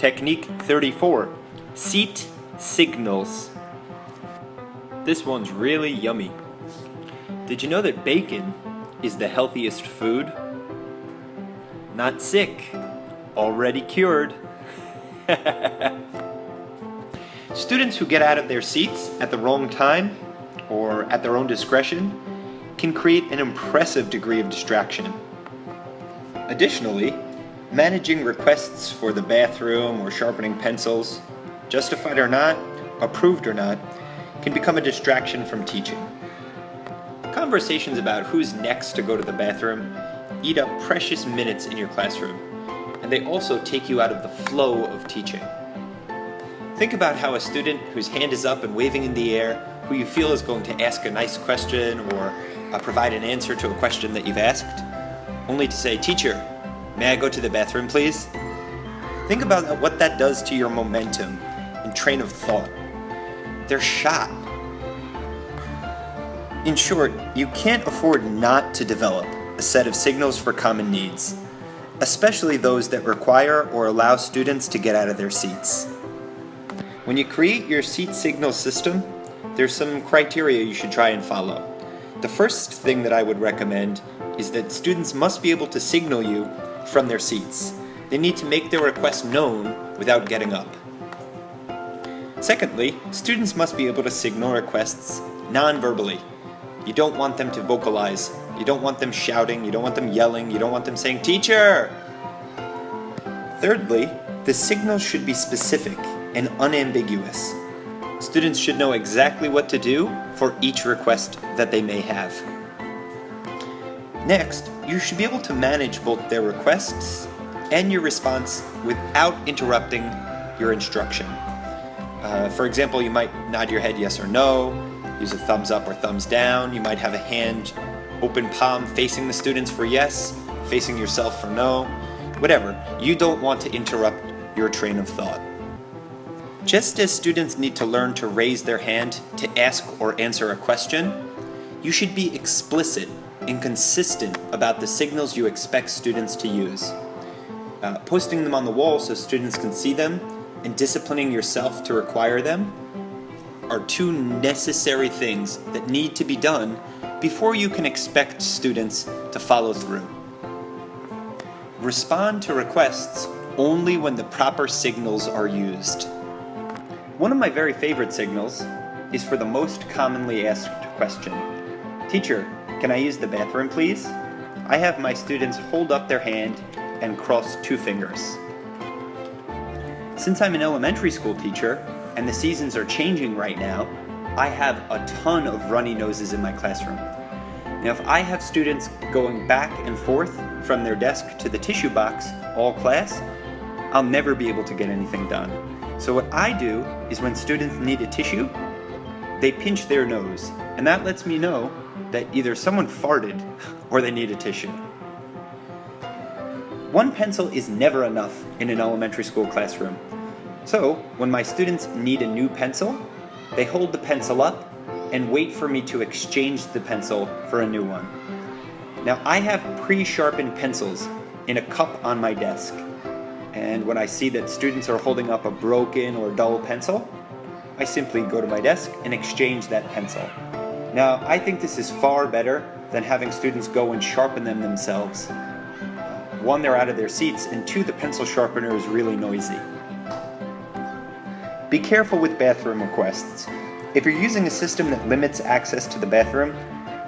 Technique 34, seat signals. This one's really yummy. Did you know that bacon is the healthiest food? Not sick, already cured. Students who get out of their seats at the wrong time or at their own discretion can create an impressive degree of distraction. Additionally, managing requests for the bathroom or sharpening pencils, justified or not, approved or not, can become a distraction from teaching. Conversations about who's next to go to the bathroom eat up precious minutes in your classroom, and they also take you out of the flow of teaching. Think about how a student whose hand is up and waving in the air, who you feel is going to ask a nice question or provide an answer to a question that you've asked, only to say, "Teacher, may I go to the bathroom, please?" Think about what that does to your momentum and train of thought. They're shot. In short, you can't afford not to develop a set of signals for common needs, especially those that require or allow students to get out of their seats. When you create your seat signal system, there's some criteria you should try and follow. The first thing that I would recommend is that students must be able to signal you from their seats. They need to make their request known without getting up. Secondly, students must be able to signal requests non-verbally. You don't want them to vocalize. You don't want them shouting. You don't want them yelling. You don't want them saying, "Teacher!" Thirdly, the signals should be specific and unambiguous. Students should know exactly what to do for each request that they may have. Next, you should be able to manage both their requests and your response without interrupting your instruction. For example, you might nod your head yes or no, use a thumbs up or thumbs down. You might have a hand, open palm facing the students for yes, facing yourself for no. Whatever, you don't want to interrupt your train of thought. Just as students need to learn to raise their hand to ask or answer a question, you should be explicit and consistent about the signals you expect students to use. Posting them on the wall so students can see them and disciplining yourself to require them are two necessary things that need to be done before you can expect students to follow through. Respond to requests only when the proper signals are used. One of my very favorite signals is for the most commonly asked question. "Teacher, can I use the bathroom, please?" I have my students hold up their hand and cross two fingers. Since I'm an elementary school teacher, and the seasons are changing right now, I have a ton of runny noses in my classroom. Now, if I have students going back and forth from their desk to the tissue box all class, I'll never be able to get anything done. So what I do is when students need a tissue, they pinch their nose, and that lets me know that either someone farted or they need a tissue. One pencil is never enough in an elementary school classroom. So when my students need a new pencil, they hold the pencil up and wait for me to exchange the pencil for a new one. Now, I have pre-sharpened pencils in a cup on my desk. And when I see that students are holding up a broken or dull pencil, I simply go to my desk and exchange that pencil. Now, I think this is far better than having students go and sharpen them themselves. One, they're out of their seats, and two, the pencil sharpener is really noisy. Be careful with bathroom requests. If you're using a system that limits access to the bathroom,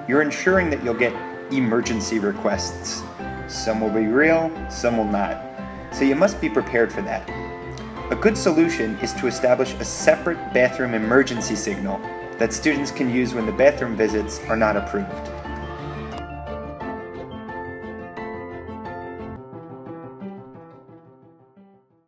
you're ensuring that you'll get emergency requests. Some will be real, some will not. So you must be prepared for that. A good solution is to establish a separate bathroom emergency signal that students can use when the bathroom visits are not approved.